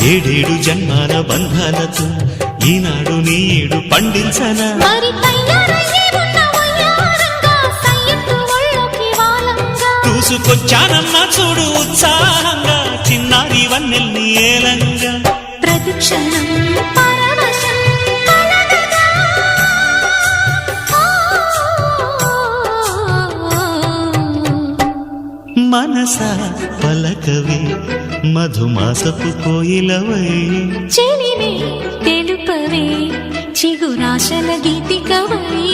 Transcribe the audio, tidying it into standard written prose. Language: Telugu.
ఏడేడు జన్మాల బంధాలతో ఈనాడు నీడు పండించనా మరి తయారయ్యే ఉన్న వయ్యారంగా సయ్యత్తు ఒళ్ళోకి వాలంగా చూసుకొచ్చానమ్మా చూడు ఉత్సాహంగా చిన్నారి వన్నెల్ని ఏలంగా ప్రతిక్షణం పరవశం కలగగా మనసా పలకవే మధుమాసపు కోయిలవై చెలివే తెలుపవే చిగురాశల గీతికవై